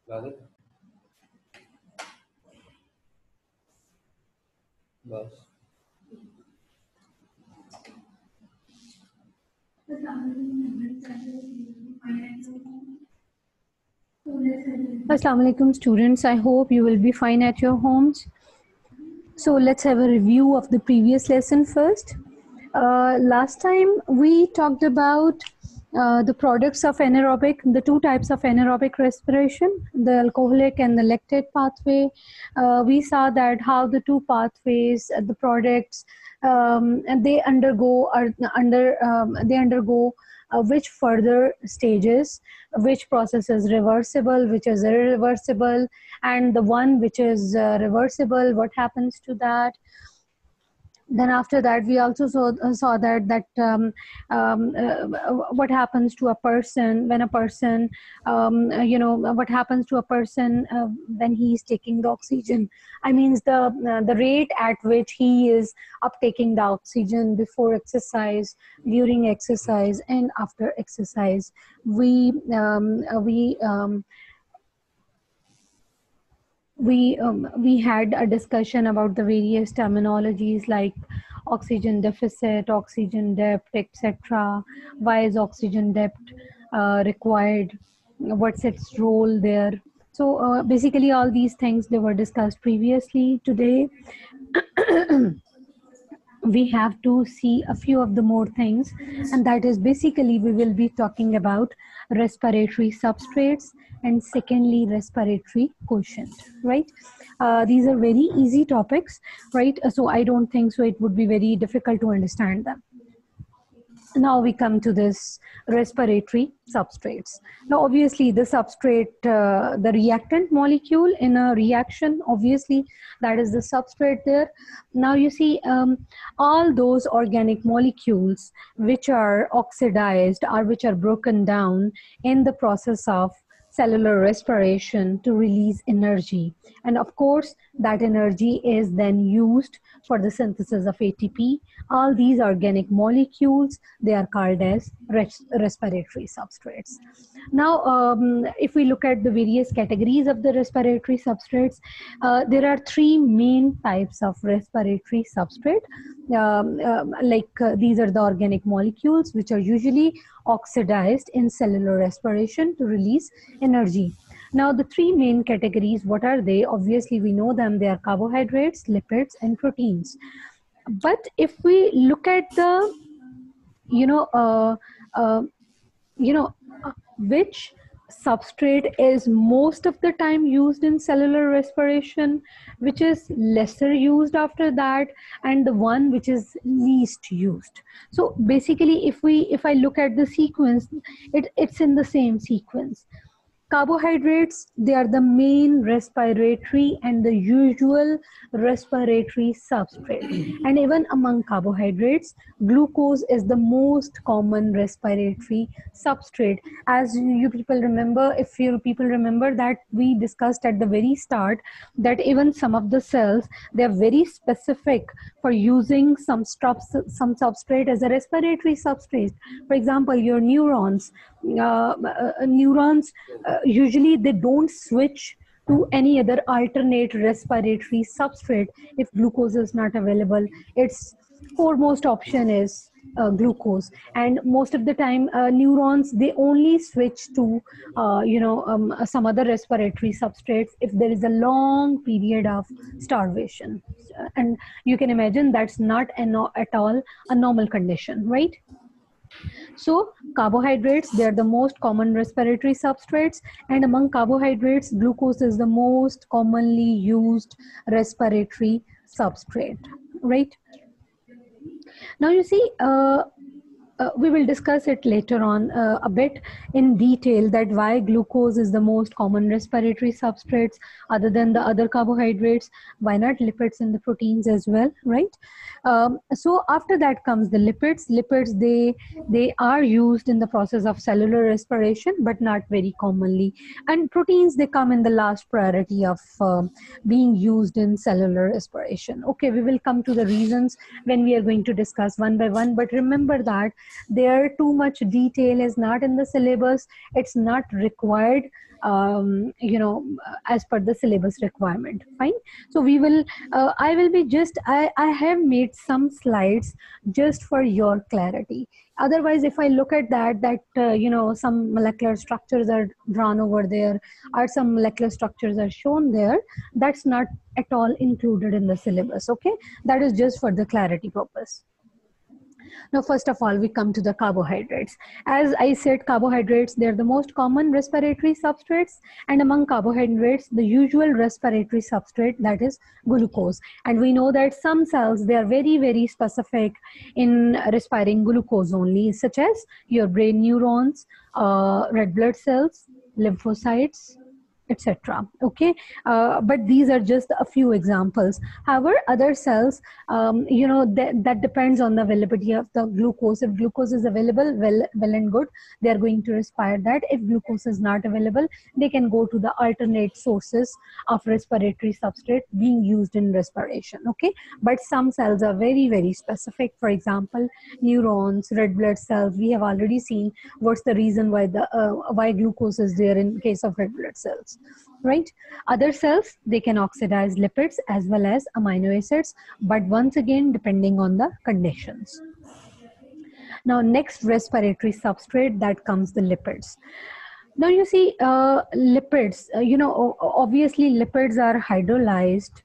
Got it? Bus. Assalamu alaikum students, I hope you will be fine at your homes. So let's have a review of the previous lesson first. Last time we talked about the products of anaerobic, the two types of anaerobic respiration, the alcoholic and the lactate pathway. We saw that how the two pathways, the products, and they undergo which further stages, which process is reversible, which is irreversible, and the one which is reversible, what happens to that. Then after that we also saw what happens to a person when a person what happens to a person when he is taking the oxygen. I mean the rate at which he is uptaking the oxygen before exercise, during exercise, and after exercise. We had a discussion about the various terminologies like oxygen deficit, oxygen depth, etc. Why is oxygen depth required? What's its role there? So basically all these things, they were discussed previously. Today we have to see a few of the more things, and that is basically we will be talking about respiratory substrates and secondly respiratory quotient, right? These are very easy topics, right? So I don't think so it would be very difficult to understand them. Now we come to this respiratory substrates. Now obviously the substrate, the reactant molecule in a reaction, obviously that is the substrate there. Now you see all those organic molecules which are oxidized or which are broken down in the process of cellular respiration to release energy, and of course that energy is then used for the synthesis of ATP. All these organic molecules, they are called as respiratory substrates. Now if we look at the various categories of the respiratory substrates, there are three main types of respiratory substrate. These are the organic molecules which are usually oxidized in cellular respiration to release energy. Now the three main categories, what are they? Obviously we know them. They are carbohydrates, lipids, and proteins. But if we look at the which substrate is most of the time used in cellular respiration, which is lesser used after that, and the one which is least used. So basically if I look at the sequence, it's in the same sequence. Carbohydrates, they are the main respiratory and the usual respiratory substrate. And even among carbohydrates, glucose is the most common respiratory substrate. As you people remember, if you people remember that we discussed at the very start that even some of the cells, they are very specific for using some substrate as a respiratory substrate. For example, your neurons, usually they don't switch to any other alternate respiratory substrate if glucose is not available. Its foremost option is glucose, and most of the time neurons, they only switch to some other respiratory substrates if there is a long period of starvation. And you can imagine that's not at all a normal condition, right? So carbohydrates, they are the most common respiratory substrates, and among carbohydrates, glucose is the most commonly used respiratory substrate, right? Now you see, we will discuss it later on a bit in detail, that why glucose is the most common respiratory substrates other than the other carbohydrates. Why not lipids and the proteins as well, right? So after that comes the lipids. Lipids, they are used in the process of cellular respiration, but not very commonly. And proteins, they come in the last priority of being used in cellular respiration. Okay, we will come to the reasons when we are going to discuss one by one, but remember that There too much detail is not in the syllabus. It's not required, as per the syllabus requirement. Fine. So we will, I will be just, I have made some slides just for your clarity. Otherwise, if I look at that, some molecular structures are drawn over there, or some molecular structures are shown there, that's not at all included in the syllabus. Okay, that is just for the clarity purpose. Now, first of all, we come to the carbohydrates. As I said, carbohydrates, they're the most common respiratory substrates, and among carbohydrates, the usual respiratory substrate, that is glucose. And we know that some cells, they are very, very specific in respiring glucose only, such as your brain neurons, red blood cells, lymphocytes, etc. Okay, but these are just a few examples. However, other cells, that depends on the availability of the glucose. If glucose is available, well and good, they are going to respire that. If glucose is not available, they can go to the alternate sources of respiratory substrate being used in respiration. Okay, but some cells are very, very specific. For example, neurons, red blood cells, we have already seen what's the reason why why glucose is there in case of red blood cells, right? Other cells, they can oxidize lipids as well as amino acids, but once again, depending on the conditions. Now, next respiratory substrate, that comes the lipids. Now you see, lipids, obviously lipids are hydrolyzed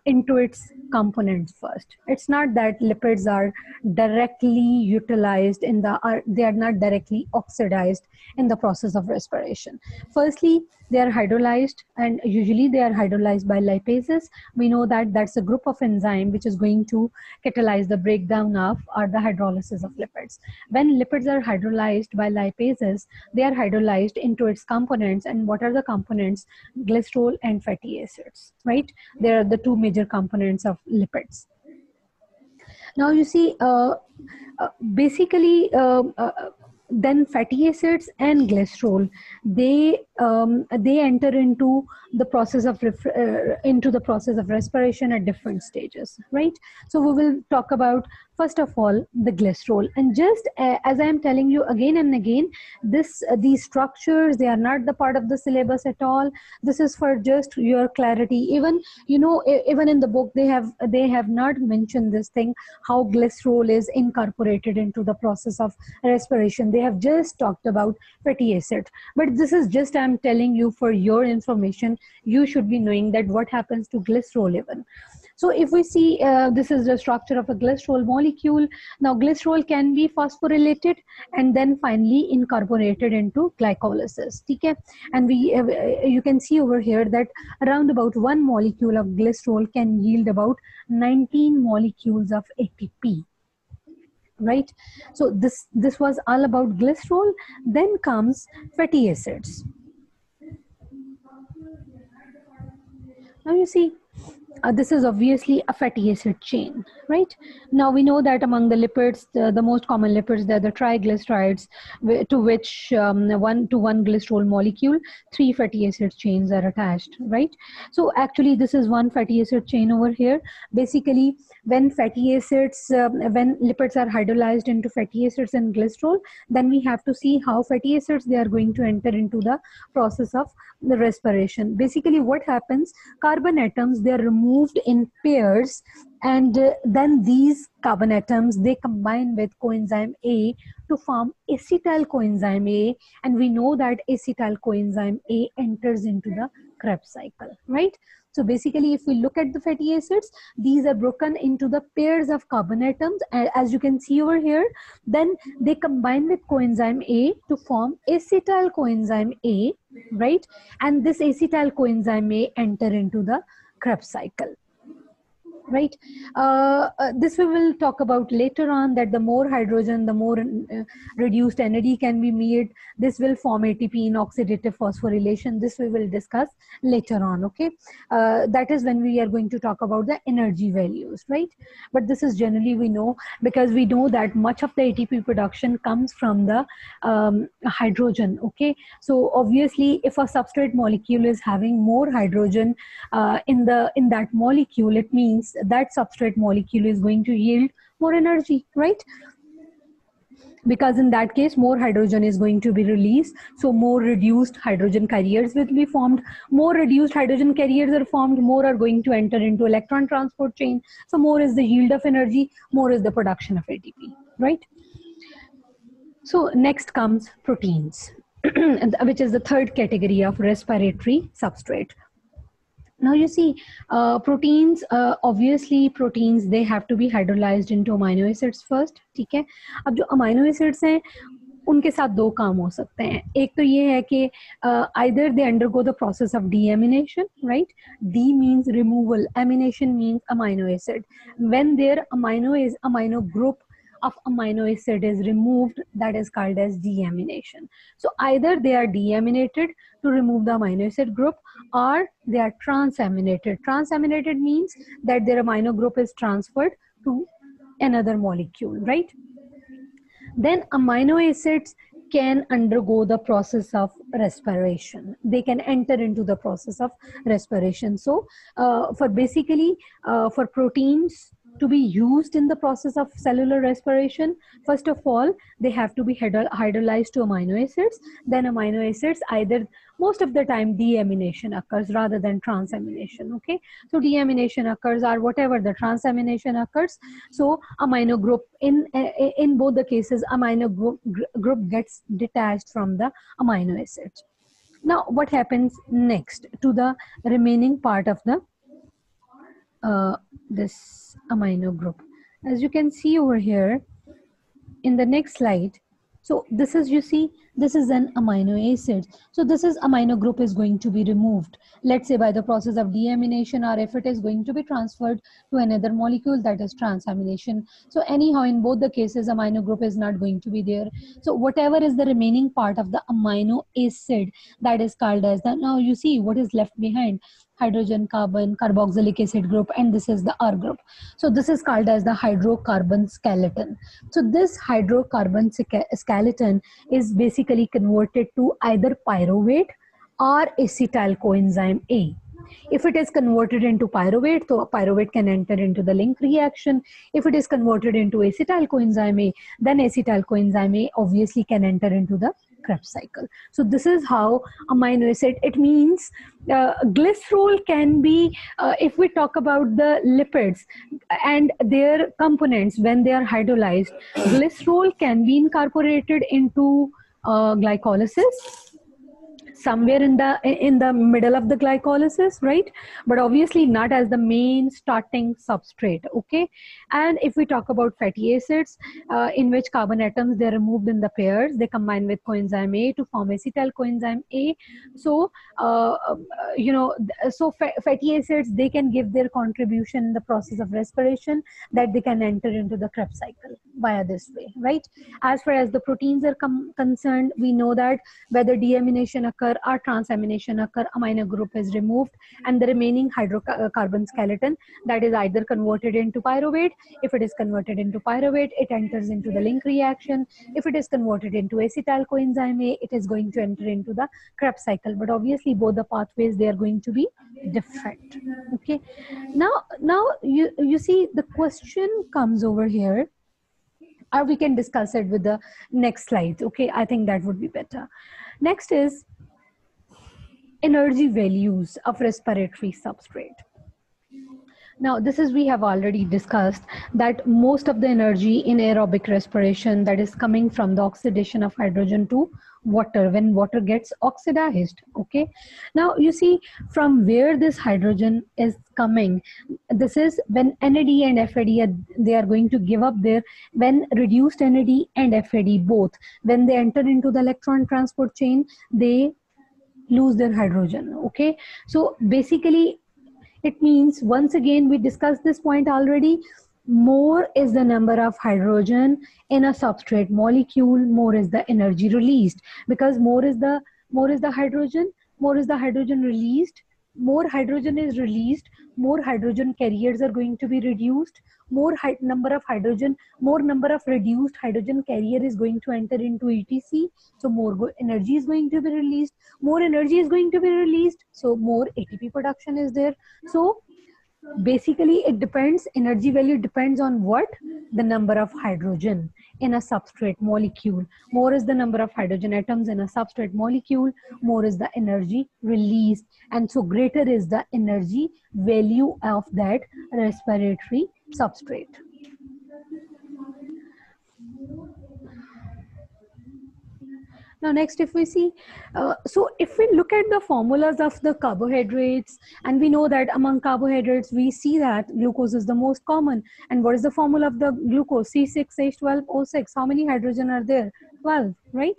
into its components first. It's not that lipids are directly utilized in they are not directly oxidized in the process of respiration. Firstly, they are hydrolyzed, and usually they are hydrolyzed by lipases. We know that that's a group of enzyme which is going to catalyze the breakdown of or the hydrolysis of lipids. When lipids are hydrolyzed by lipases, they are hydrolyzed into its components. And what are the components? Glycerol and fatty acids, right? They are the two major components of lipids. Now you see, basically, then fatty acids and glycerol, they enter into the process of respiration at different stages, right? So we will talk about, first of all, the glycerol. And just as I am telling you again and again, these structures, they are not the part of the syllabus at all. This is for just your clarity. Even even in the book, they have not mentioned this thing, how glycerol is incorporated into the process of respiration. They have just talked about fatty acid. But this is just, I'm telling you for your information. You should be knowing that what happens to glycerol even. So if we see, this is the structure of a glycerol molecule. Now glycerol can be phosphorylated and then finally incorporated into glycolysis. Okay? And you can see over here that around about 1 molecule of glycerol can yield about 19 molecules of ATP. Right? So this was all about glycerol. Then comes fatty acids. Now you see, this is obviously a fatty acid chain, right? Now we know that among the lipids, the most common lipids, they're the triglycerides, to which 1 to 1 glycerol molecule, 3 fatty acid chains are attached, right? So actually this is one fatty acid chain over here. Basically, when fatty acids, when lipids are hydrolyzed into fatty acids and glycerol, then we have to see how fatty acids, they are going to enter into the process of the respiration. Basically what happens, carbon atoms, they are removed in pairs, and then these carbon atoms, they combine with coenzyme A to form acetyl coenzyme A, and we know that acetyl coenzyme A enters into the Krebs cycle, right? So basically, if we look at the fatty acids, these are broken into the pairs of carbon atoms, as you can see over here. Then they combine with coenzyme A to form acetyl coenzyme A, right? And this acetyl coenzyme A enter into the Krebs cycle. Right? This we will talk about later on, that the more hydrogen, the more reduced NAD can be made. This will form ATP in oxidative phosphorylation. This we will discuss later on, okay? That is when we are going to talk about the energy values, right? But this is generally we know, because we know that much of the ATP production comes from the hydrogen, okay? So obviously, if a substrate molecule is having more hydrogen in that molecule, it means that substrate molecule is going to yield more energy, right? because in that case more hydrogen is going to be released, so more reduced hydrogen carriers will be formed. More reduced hydrogen carriers are formed, more are going to enter into electron transport chain, so more is the yield of energy, more is the production of ATP, right? So next comes proteins which is the third category of respiratory substrate. Now you see, proteins, obviously proteins, they have to be hydrolyzed into amino acids first, ठीक है? अब जो amino acids हैं उनके साथ दो काम हो सकते हैं. एक तो ये है कि either they undergo the process of deamination, right? D means removal, amination means amino acid. When their amino group of amino acid is removed, that is called as deamination. So either they are deaminated to remove the amino acid group, or they are transaminated. Transaminated means that their amino group is transferred to another molecule, right? Then amino acids can undergo the process of respiration. They can enter into the process of respiration. So for proteins to be used in the process of cellular respiration, first of all, they have to be hydrolyzed to amino acids. Then amino acids, either most of the time deamination occurs rather than transamination, okay? So deamination occurs, or whatever the transamination occurs. So amino group, in both the cases, amino group gets detached from the amino acids. Now what happens next to the remaining part of the this amino group? As you can see over here in the next slide, so this is, you see, this is an amino acid. So this is amino group is going to be removed, let's say by the process of deamination, or if it is going to be transferred to another molecule, that is transamination. So anyhow, in both the cases, amino group is not going to be there. So whatever is the remaining part of the amino acid, that is called as the, now you see what is left behind, hydrogen, carbon, carboxylic acid group, and this is the R group. So this is called as the hydrocarbon skeleton. So this hydrocarbon skeleton is basically converted to either pyruvate or acetyl coenzyme A. If it is converted into pyruvate, so pyruvate can enter into the link reaction. If it is converted into acetyl coenzyme A, then acetyl coenzyme A obviously can enter into the Krebs cycle. So this is how amino acid, it means glycerol can be, if we talk about the lipids and their components, when they are hydrolyzed, glycerol can be incorporated into glycolysis somewhere in the middle of the glycolysis, right? But obviously not as the main starting substrate, okay? And if we talk about fatty acids, in which carbon atoms, they're removed in the pairs, they combine with coenzyme A to form acetyl coenzyme A. So fatty acids, they can give their contribution in the process of respiration, that they can enter into the Krebs cycle via this way, right? As far as the proteins are concerned, we know that whether deamination occur or transamination occur, amino group is removed, and the remaining hydrocarbon skeleton, that is either converted into pyruvate. If it is converted into pyruvate, it enters into the link reaction. If it is converted into acetyl coenzyme A, it is going to enter into the Krebs cycle. But obviously both the pathways, they are going to be different, okay? Now you see, the question comes over here, or we can discuss it with the next slides, okay? I think that would be better. Next is energy values of respiratory substrate. Now this is, we have already discussed that most of the energy in aerobic respiration, that is coming from the oxidation of hydrogen to water, when water gets oxidized, okay? Now you see, from where this hydrogen is coming, this is when NAD and FAD they are going to give up their, when reduced NAD and FAD both, when they enter into the electron transport chain, they lose their hydrogen, okay? So basically it means, once again, we discussed this point already, more is the number of hydrogen in a substrate molecule, more is the energy released, because more is the hydrogen released, more hydrogen is released, more hydrogen carriers are going to be reduced, more number of reduced hydrogen carrier is going to enter into ETC, so more energy is going to be released, more energy is going to be released, so more ATP production is there. So Basically it depends, energy value depends on what? The number of hydrogen in a substrate molecule. More is the number of hydrogen atoms in a substrate molecule, more is the energy released, and so greater is the energy value of that respiratory substrate. Now next, if we see, so if we look at the formulas of the carbohydrates, and we know that among carbohydrates, we see that glucose is the most common. And what is the formula of the glucose? C6H12O6. How many hydrogen are there? 12, right?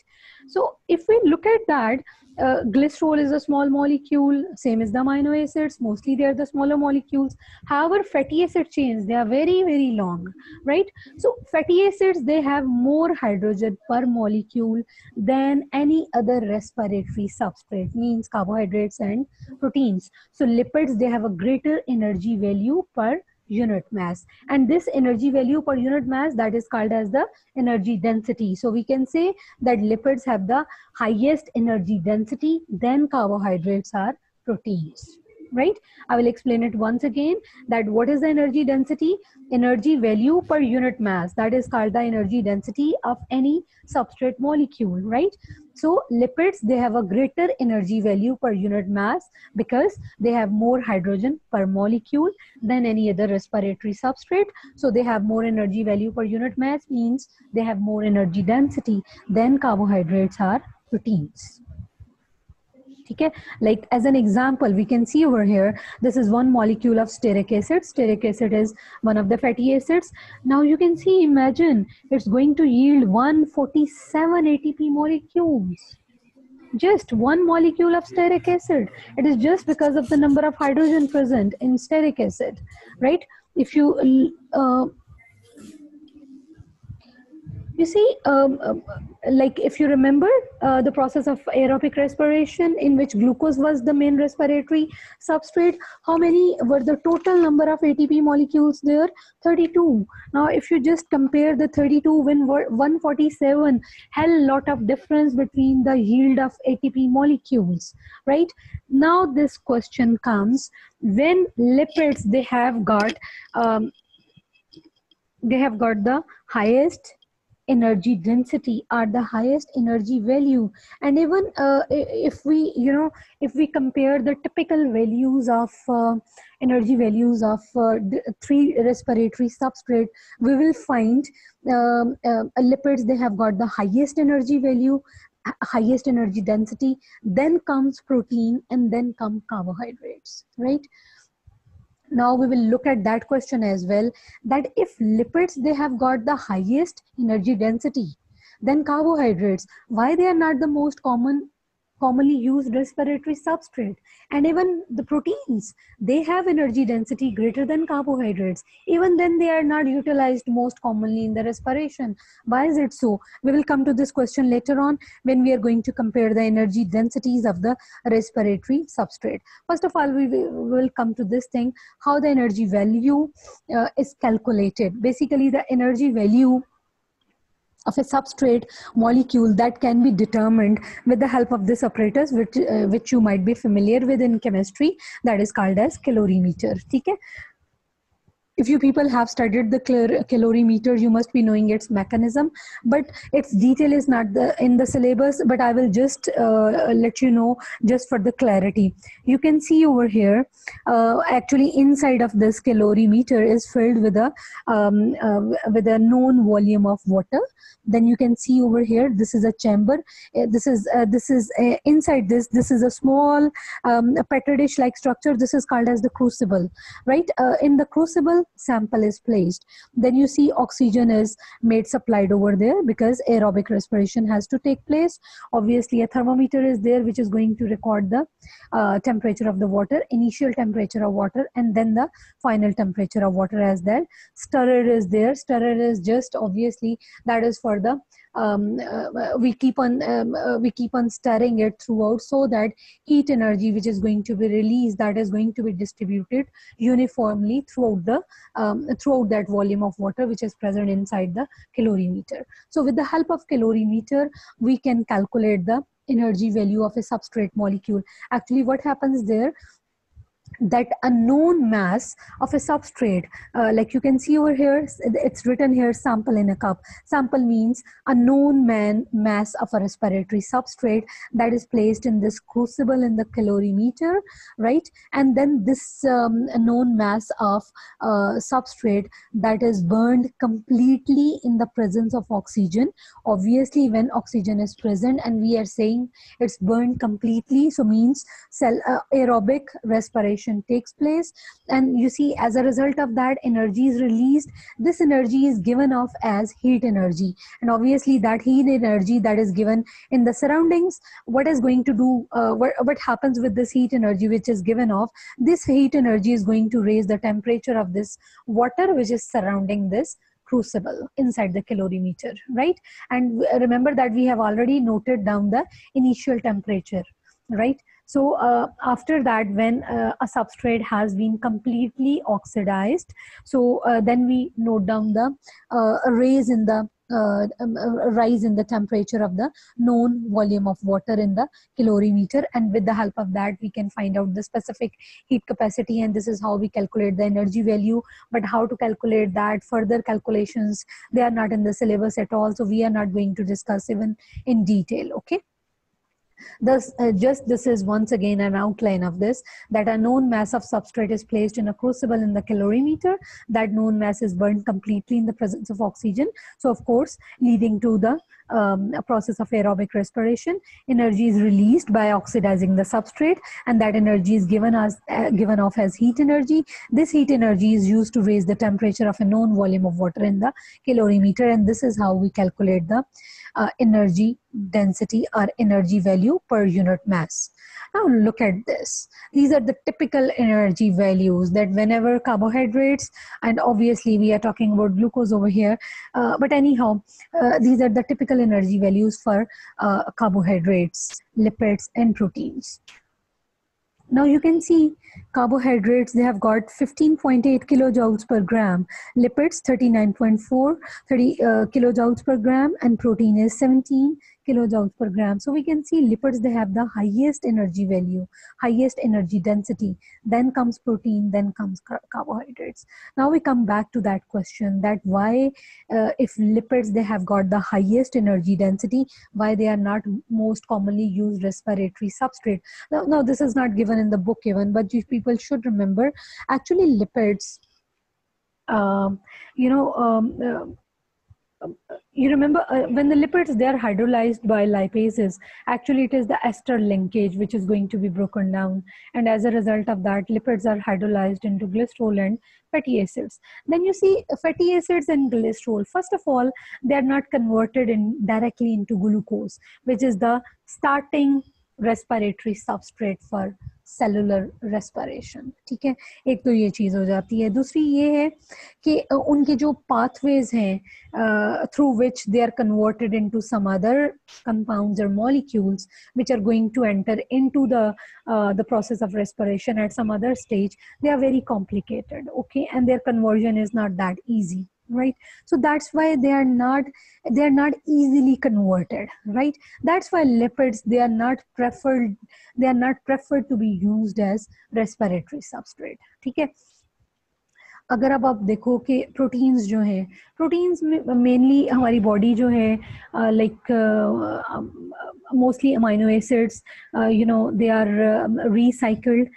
So if we look at that, glycerol is a small molecule, same as the amino acids, mostly they are the smaller molecules. However, fatty acid chains, they are very, very long, right? So fatty acids, they have more hydrogen per molecule than any other respiratory substrate, means carbohydrates and proteins. So lipids, they have a greater energy value per unit mass, and this energy value per unit mass, that is called as the energy density. So we can say that lipids have the highest energy density, then carbohydrates are proteins, right? I will explain it once again, that what is the energy density? Energy value per unit mass, that is called the energy density of any substrate molecule, right? So lipids, they have a greater energy value per unit mass because they have more hydrogen per molecule than any other respiratory substrate. So they have more energy value per unit mass, means they have more energy density than carbohydrates are proteins. Okay, like as an example, we can see over here, this is one molecule of stearic acid. Stearic acid is one of the fatty acids. Now you can see, imagine it's going to yield 147 ATP molecules. Just one molecule of stearic acid. It is just because of the number of hydrogen present in stearic acid, right? If you you see, like if you remember the process of aerobic respiration, in which glucose was the main respiratory substrate, how many were the total number of ATP molecules there? 32. Now, if you just compare the 32 when 147, hell lot of difference between the yield of ATP molecules, right? Now, this question comes when lipids, they have got the highest energy density, are the highest energy value. And even if we, if we compare the typical values of energy values of three respiratory substrate, we will find lipids, they have got the highest energy value, highest energy density, then comes protein, and then come carbohydrates, right? Now we will look at that question as well, that if lipids, they have got the highest energy density, then carbohydrates, why they are not the most commonly used respiratory substrate? And even the proteins, they have energy density greater than carbohydrates, even then they are not utilized most commonly in the respiration. Why is it so? We will come to this question later on when we are going to compare the energy densities of the respiratory substrate. First of all, we will come to this thing, how the energy value is calculated. Basically, the energy value of a substrate molecule, that can be determined with the help of this apparatus, which you might be familiar with in chemistry, that is called as calorimeter. Okay? If you people have studied the calorimeter, you must be knowing its mechanism, but its detail is not in the syllabus, but I will just let you know just for the clarity. You can see over here, actually inside of this calorimeter is filled with a known volume of water. Then you can see over here, this is a chamber. This is inside this is a small petri dish like structure. This is called as the crucible, right? In the crucible, sample is placed. Then you see oxygen is made supplied over there because aerobic respiration has to take place. Obviously, a thermometer is there which is going to record the temperature of the water, initial temperature of water, and then the final temperature of water as that. Stirrer is there. Stirrer is just obviously that is for the we keep on stirring it throughout, so that heat energy which is going to be released, that is going to be distributed uniformly throughout that volume of water which is present inside the calorimeter. So with the help of calorimeter, we can calculate the energy value of a substrate molecule. Actually, what happens there, that a known mass of a substrate, like you can see over here, it's written here sample in a cup. Sample means a known mass of a respiratory substrate that is placed in this crucible in the calorimeter, right? And then this known mass of substrate that is burned completely in the presence of oxygen. Obviously when oxygen is present and we are saying it's burned completely, so means cell aerobic respiration takes place, and you see as a result of that energy is released. This energy is given off as heat energy, and obviously that heat energy that is given in the surroundings, what is going to do, what happens with this heat energy which is given off? This heat energy is going to raise the temperature of this water which is surrounding this crucible inside the calorimeter, right? And remember that we have already noted down the initial temperature, right? So after that, when a substrate has been completely oxidized, so then we note down the rise in the temperature of the known volume of water in the calorimeter, and with the help of that we can find out the specific heat capacity, and this is how we calculate the energy value. But how to calculate that, further calculations, they are not in the syllabus at all, so we are not going to discuss even in detail. Okay. Thus, this is once again an outline of this, that a known mass of substrate is placed in a crucible in the calorimeter. That known mass is burned completely in the presence of oxygen. So of course, leading to the a process of aerobic respiration. Energy is released by oxidizing the substrate, and that energy is given off as heat energy. This heat energy is used to raise the temperature of a known volume of water in the calorimeter, and this is how we calculate the energy density or energy value per unit mass. Now look at this. These are the typical energy values that whenever carbohydrates, and obviously we are talking about glucose over here, but anyhow, these are the typical energy values for carbohydrates, lipids, and proteins. Now you can see carbohydrates, they have got 15.8 kilojoules per gram, lipids 39.4 kilojoules per gram, and protein is 17 kilojoules per gram. So we can see lipids, they have the highest energy value, highest energy density, then comes protein, then comes carbohydrates. Now we come back to that question, that why if lipids, they have got the highest energy density, why they are not most commonly used respiratory substrate. Now this is not given in the book even, but people should remember, actually lipids, you remember when the lipids, they are hydrolyzed by lipases, actually it is the ester linkage which is going to be broken down, and as a result of that lipids are hydrolyzed into glycerol and fatty acids. Then you see fatty acids and glycerol, first of all, they are not converted directly into glucose, which is the starting respiratory substrate for cellular respiration. ठीक है, एक तो ये चीज़ हो जाती है. दूसरी ये है कि उनके जो पाथवेज हैं through which they are converted into some other compounds और molecules which are going to enter into the process of respiration at some other stage, they are very complicated, okay, and their conversion is not that easy, right? So that's why they are not easily converted, right? That's why lipids, they are not preferred to be used as respiratory substrate. ठीक है. अगर अब आप देखो कि proteins जो हैं, proteins में मेनली हमारी बॉडी जो है like mostly amino acids, you know, they are recycled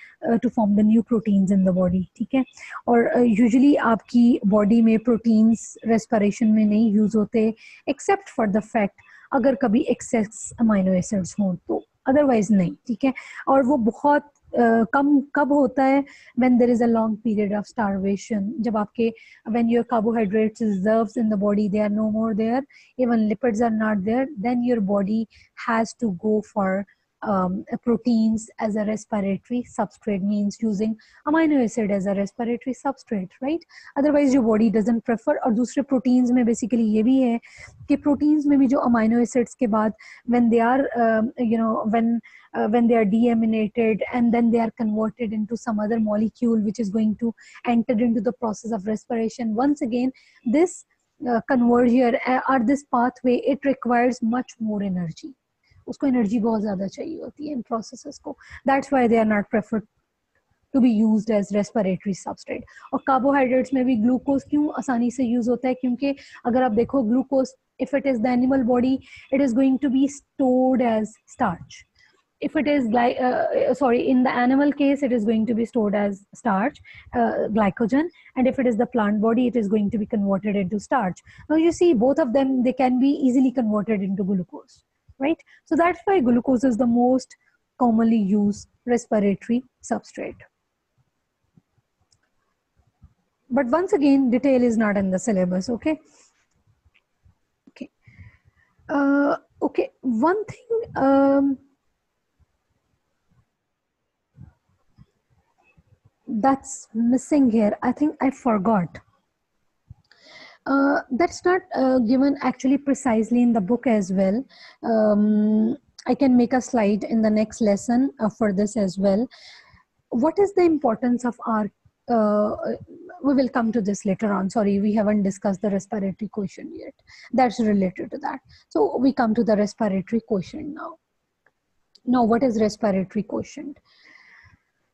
to form the new proteins in the body. ठीक है. और यूजुअली आपकी बॉडी में प्रोटीन्स रेस्पिरेशन में नहीं यूज होते, एक्सेप्ट फॉर द फैक्ट अगर कभी एक्सेस अमाइनो एसिड्स हों तो, अदरवाइज नहीं. ठीक है. और वो बहुत कब होता है, when there is a long period of starvation, जब आपके when your carbohydrates reserves in the body, they are no more there, even lipids are not there, then your body has to go for proteins as a respiratory substrate, means using amino acid as a respiratory substrate, right? Otherwise your body doesn't prefer. और दूसरे proteins में basically ये भी है कि proteins में भी जो amino acids के बाद when they are when they are deaminated and then they are converted into some other molecule which is going to enter into the process of respiration, once again this conversion or this pathway, it requires much more energy. उसको energy बहुत ज़्यादा चाहिए होती है इन processes को. That's why they are not preferred to be used as respiratory substrate. और carbohydrates में भी glucose क्यों आसानी से use होता है, क्योंकि अगर आप देखो glucose, if it is the animal body, it is going to be stored as starch. If it is in the animal case, it is going to be stored as starch, glycogen, and if it is the plant body, it is going to be converted into starch. Now you see, both of them, they can be easily converted into glucose, right? So that's why glucose is the most commonly used respiratory substrate. But once again, detail is not in the syllabus, okay? Okay, one thing that's missing here, I think I forgot. That's not given actually precisely in the book as well. I can make a slide in the next lesson for this as well. What is the importance of our, we will come to this later on. Sorry, we haven't discussed the respiratory quotient yet. That's related to that. So we come to the respiratory quotient now. Now, what is respiratory quotient?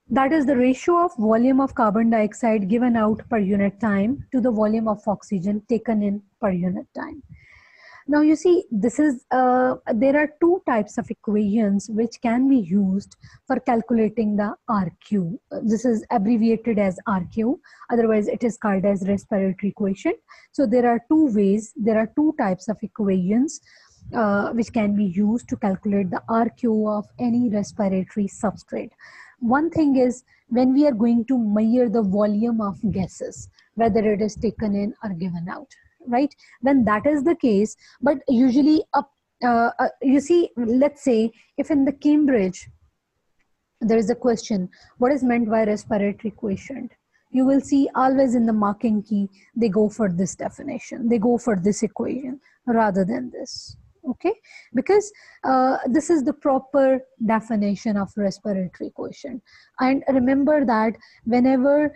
That is the ratio of volume of carbon dioxide given out per unit time to the volume of oxygen taken in per unit time. Now you see, this is there are two types of equations which can be used for calculating the RQ. This is abbreviated as RQ, otherwise it is called as respiratory quotient. So there are two ways, there are two types of equations which can be used to calculate the RQ of any respiratory substrate. One thing is when we are going to measure the volume of gases, whether it is taken in or given out, right? When that is the case, but usually you see, let's say if in the Cambridge there is a question, what is meant by respiratory quotient? You will see always in the marking key, they go for this definition, they go for this equation rather than this. Okay, because this is the proper definition of respiratory quotient. And remember that whenever,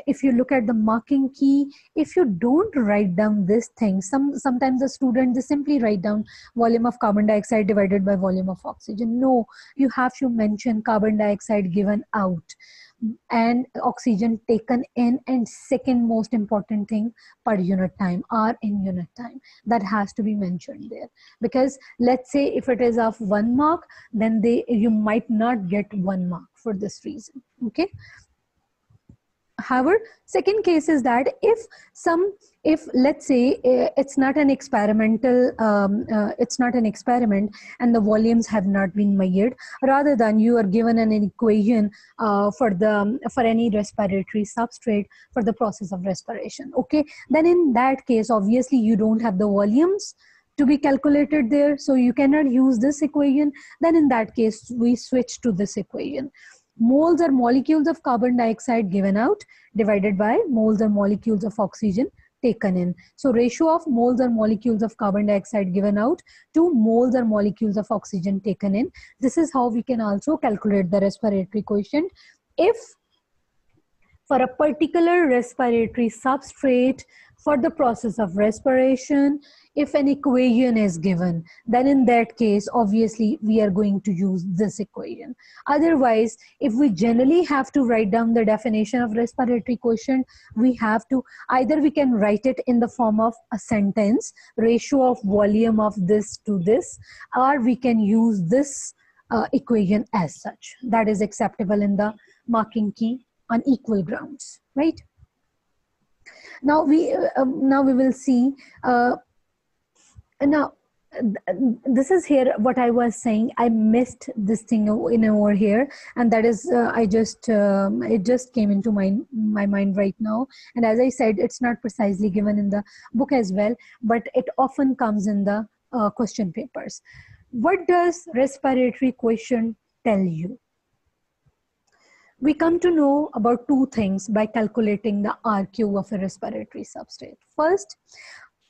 if you look at the marking key, if you don't write down this thing, sometimes the student, they simply write down volume of carbon dioxide divided by volume of oxygen. No, you have to mention carbon dioxide given out and oxygen taken in, and second most important thing, per unit time or in unit time. That has to be mentioned there, because let's say if it is of 1 mark, then you might not get 1 mark for this reason. Okay. However, second case is that if let's say it's not an experimental, it's not an experiment and the volumes have not been measured, rather than you are given an equation for any respiratory substrate for the process of respiration. Okay, then in that case, obviously you don't have the volumes to be calculated there, so you cannot use this equation. Then in that case, we switch to this equation. Moles or molecules of carbon dioxide given out divided by moles or molecules of oxygen taken in. So ratio of moles or molecules of carbon dioxide given out to moles or molecules of oxygen taken in. This is how we can also calculate the respiratory quotient. If for a particular respiratory substrate for the process of respiration, if an equation is given, then in that case, obviously, we are going to use this equation. Otherwise, if we generally have to write down the definition of respiratory quotient, we have to, either we can write it in the form of a sentence, ratio of volume of this to this, or we can use this equation as such. That is acceptable in the marking key on equal grounds, right? Now we will see. Now, this is here what I was saying. I missed this thing over here, and that is it just came into my mind right now. And as I said, it's not precisely given in the book as well, but it often comes in the question papers. What does respiratory quotient tell you? We come to know about two things by calculating the RQ of a respiratory substrate. First,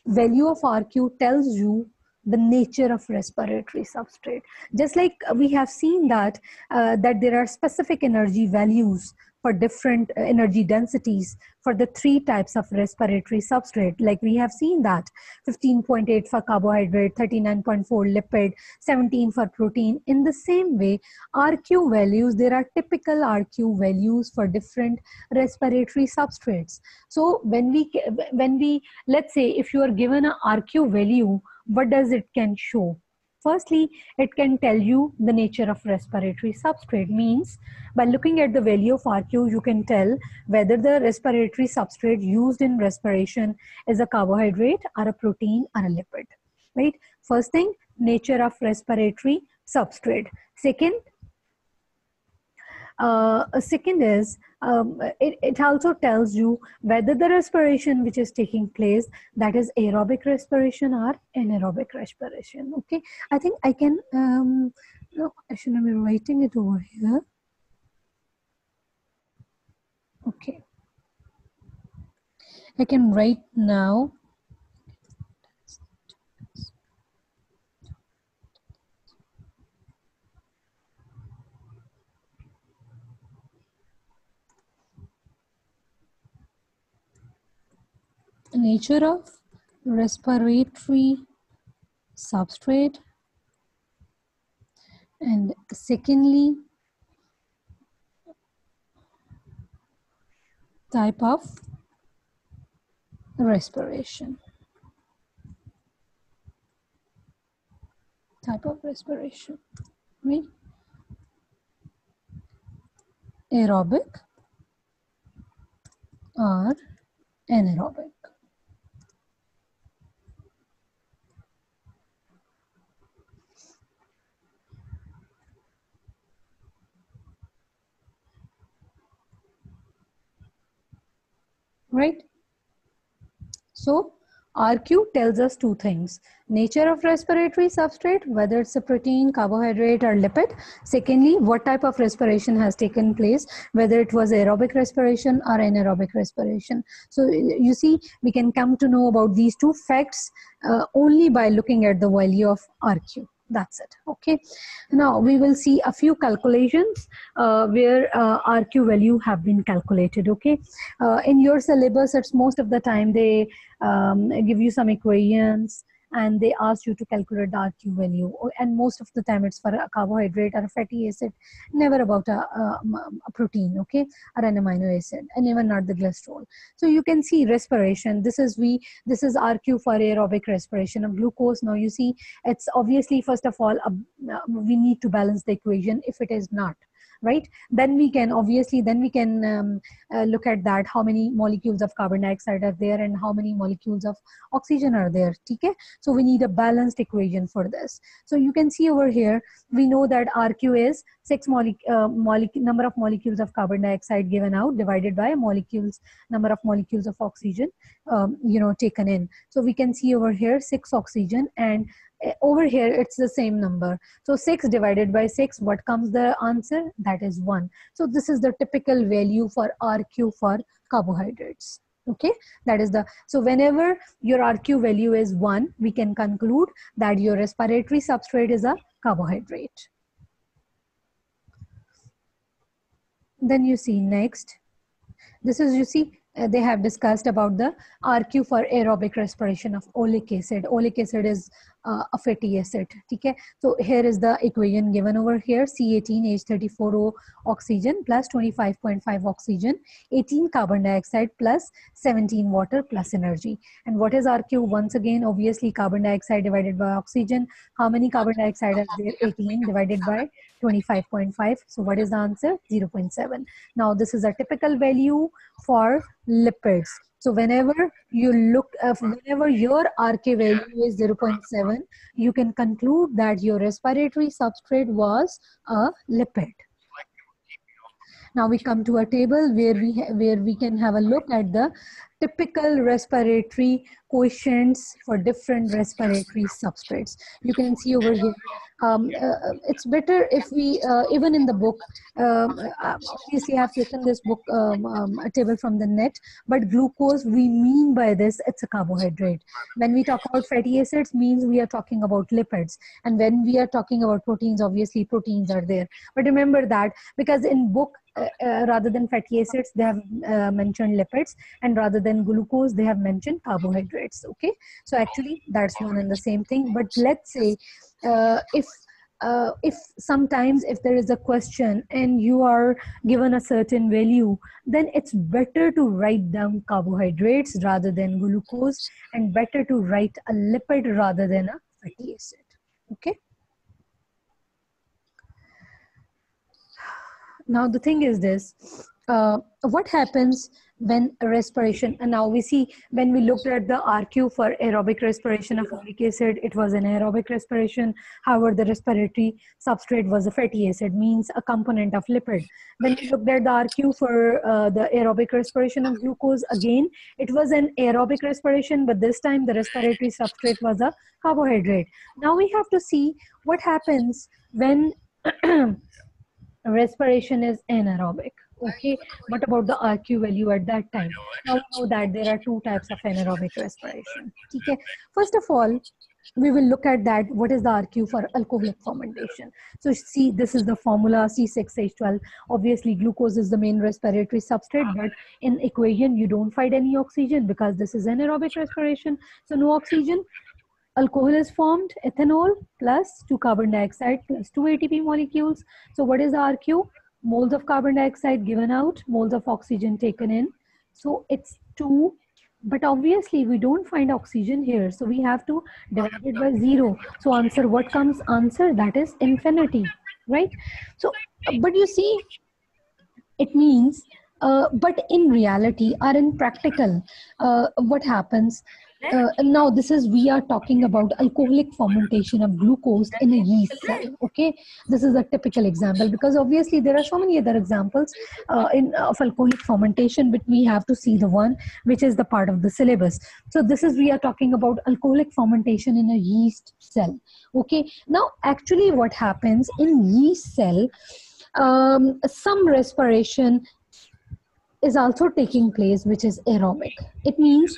value of RQ tells you the nature of respiratory substrate. Just like we have seen that there are specific energy values for different energy densities for the three types of respiratory substrate. Like we have seen that 15.8 for carbohydrate, 39.4 lipid, 17 for protein. In the same way, RQ values, there are typical RQ values for different respiratory substrates. So when we let's say if you are given a RQ value, what does it can show? Firstly, it can tell you the nature of respiratory substrate. Means by looking at the value of RQ, you can tell whether the respiratory substrate used in respiration is a carbohydrate or a protein or a lipid, right? First thing, nature of respiratory substrate. Second is it also tells you whether the respiration which is taking place, that is aerobic respiration or anaerobic respiration. Okay, I think I can no, I shouldn't be writing it over here. Okay, I can write now. Nature of respiratory substrate, and secondly, type of respiration. Type of respiration, right? Aerobic or anaerobic. Right? So RQ tells us two things: nature of respiratory substrate, whether it's a protein, carbohydrate or lipid. Secondly, what type of respiration has taken place, whether it was aerobic respiration or anaerobic respiration. So you see, we can come to know about these two facts only by looking at the value of RQ. That's it. Okay, now we will see a few calculations where RQ value have been calculated. Okay, in your syllabus, it's most of the time they give you some equations and they ask you to calculate the RQ value, and most of the time it's for a carbohydrate or a fatty acid, never about a protein, okay, or an amino acid, and even not the cholesterol. So you can see respiration, this is RQ for aerobic respiration of glucose. Now you see, it's obviously, first of all, we need to balance the equation. If it is not right, then we can obviously look at that, how many molecules of carbon dioxide are there and how many molecules of oxygen are there. Okay, so we need a balanced equation for this. So you can see over here, we know that RQ is number of molecules of carbon dioxide given out divided by number of molecules of oxygen taken in. So we can see over here 6 oxygen, and over here it's the same number. So 6 divided by 6, what comes the answer? That is 1. So this is the typical value for RQ for carbohydrates. Okay, that is so whenever your RQ value is 1, we can conclude that your respiratory substrate is a carbohydrate. Then you see next, this is, you see, they have discussed about the RQ for aerobic respiration of oleic acid. Oleic acid is a fatty acid. Okay, so here is the equation given over here: C18H34O oxygen plus 25.5 oxygen, 18 carbon dioxide plus 17 water plus energy. And what is RQ? Once again, obviously carbon dioxide divided by oxygen. How many carbon dioxide are there? 18 divided by 25.5. So what is the answer? 0.7. Now this is a typical value for lipids. So whenever you look, whenever your RK value is 0.7, you can conclude that your respiratory substrate was a lipid. Now we come to a table where we can have a look at the typical respiratory coefficients for different respiratory substrates. You can see over here. It's better if we, even in the book, obviously I have taken this book a table from the net, but glucose, we mean by this, it's a carbohydrate. When we talk about fatty acids, means we are talking about lipids. And when we are talking about proteins, obviously proteins are there. But remember that, because in book, rather than fatty acids, they have mentioned lipids, and rather than glucose, they have mentioned carbohydrates. Okay, so actually that's one and the same thing. But let's say if sometimes if there is a question and you are given a certain value, then it's better to write down carbohydrates rather than glucose, and better to write a lipid rather than a fatty acid. Okay. Now the thing is this, what happens when respiration, and now we see when we looked at the RQ for aerobic respiration of folic acid, it was an aerobic respiration. However, the respiratory substrate was a fatty acid, means a component of lipid. When we looked at the RQ for the aerobic respiration of glucose, again, it was an aerobic respiration, but this time the respiratory substrate was a carbohydrate. Now we have to see what happens when respiration is anaerobic. Okay, what about the RQ value at that time? Now we know that there are two types of anaerobic respiration. Okay, first of all, we will look at that. What is the RQ for alcoholic fermentation? So see, this is the formula C6H12. Obviously, glucose is the main respiratory substrate, but in equation you don't find any oxygen because this is anaerobic respiration. So no oxygen. Alcohol is formed, ethanol plus 2 carbon dioxide plus 2 ATP molecules. So what is the RQ? Moles of carbon dioxide given out, moles of oxygen taken in. So it's 2, but obviously we don't find oxygen here. So we have to divide it by 0. So answer, what comes answer? That is infinity, right? So, but you see, it means, but in reality or in practical, what happens, now this is, we are talking about alcoholic fermentation of glucose in a yeast cell. Okay, this is a typical example, because obviously there are so many other examples of alcoholic fermentation, but we have to see the one which is the part of the syllabus. So this is, we are talking about alcoholic fermentation in a yeast cell. Okay, now actually what happens in yeast cell, some respiration is also taking place, which is aerobic. It means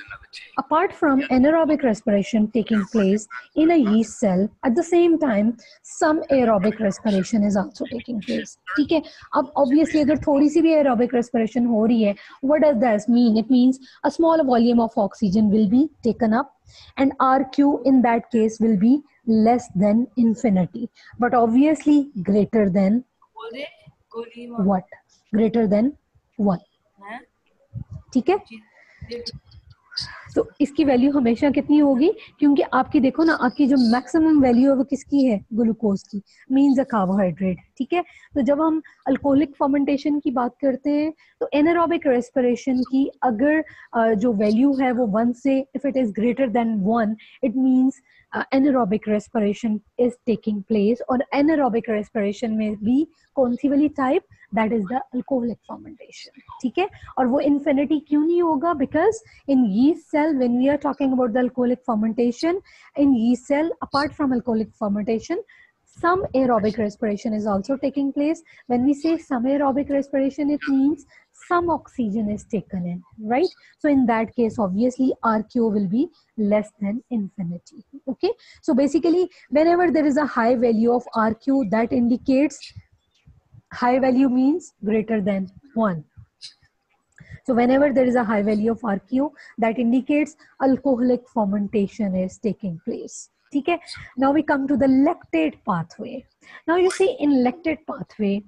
apart from anaerobic respiration taking place in a yeast cell, at the same time some aerobic respiration is also taking place. ठीक है, अब obviously अगर थोड़ी सी भी aerobic respiration हो रही है, what does that mean? It means a small volume of oxygen will be taken up, and RQ in that case will be less than infinity, but obviously greater than what? Greater than 1. ठीक है, तो इसकी value हमेशा कितनी होगी? क्योंकि आपकी देखो ना, आपकी जो मैक्सिमम वैल्यू है वो किसकी है? ग्लूकोज की, मींस अ कार्बोहाइड्रेट. ठीक है, तो जब हम अल्कोहलिक फर्मेंटेशन की बात करते हैं तो एनारोबिक रेस्पिरेशन की अगर जो वैल्यू है वो 1 से, if it is greater than 1, it means anaerobic respiration is taking place. और anaerobic respiration में भी कौन सी वाली type? That is the alcoholic fermentation. ठीक है, और वो infinity क्यों नहीं होगा? Because in yeast cell, when we are talking about the alcoholic fermentation, in yeast cell, apart from alcoholic fermentation, some aerobic respiration is also taking place. When we say some aerobic respiration, it means some oxygen is taken in, right? So in that case, obviously RQ will be less than infinity. Okay, so basically whenever there is a high value of RQ, that indicates, high value means greater than 1. So whenever there is a high value of RQ, that indicates alcoholic fermentation is taking place. Okay, now we come to the lactate pathway. Now you see, in lactate pathway,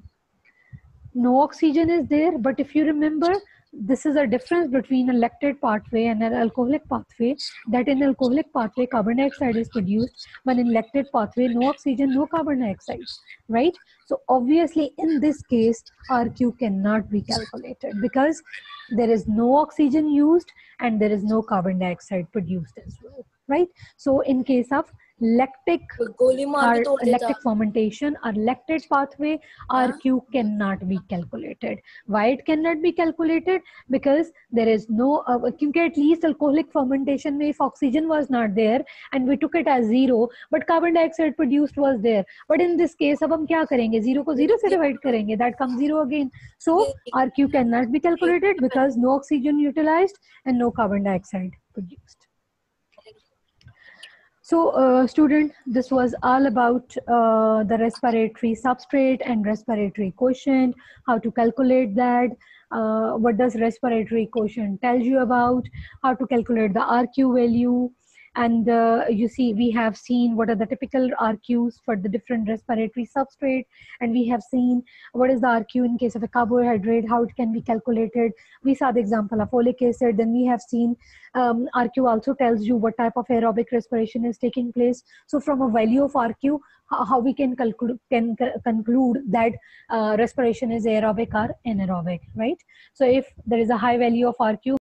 no oxygen is there, but if you remember, this is a difference between a lactate pathway and an alcoholic pathway, that in alcoholic pathway carbon dioxide is produced, but in lactate pathway no oxygen, no carbon dioxide, right? So obviously in this case RQ cannot be calculated because there is no oxygen used and there is no carbon dioxide produced as well, right? So in case of lactic fermentation or lactate pathway, RQ cannot be calculated. Why it cannot be calculated? Because there is no, at least alcoholic fermentation में if oxygen was not there and we took it as 0, but carbon dioxide produced was there. But in this case, अब हम क्या करेंगे? 0 को 0 से divide करेंगे, that comes 0 again. So RQ cannot be calculated because no oxygen utilized and no carbon dioxide produced. So, student, this was all about the respiratory substrate and respiratory quotient, how to calculate that, what does respiratory quotient tells you about, how to calculate the RQ value, and you see we have seen what are the typical RQs for the different respiratory substrate, and we have seen what is the RQ in case of a carbohydrate, how it can be calculated. We saw the example of folic acid. Then we have seen RQ also tells you what type of aerobic respiration is taking place. So from a value of RQ, how we can conclude that respiration is aerobic or anaerobic, right? So if there is a high value of RQ,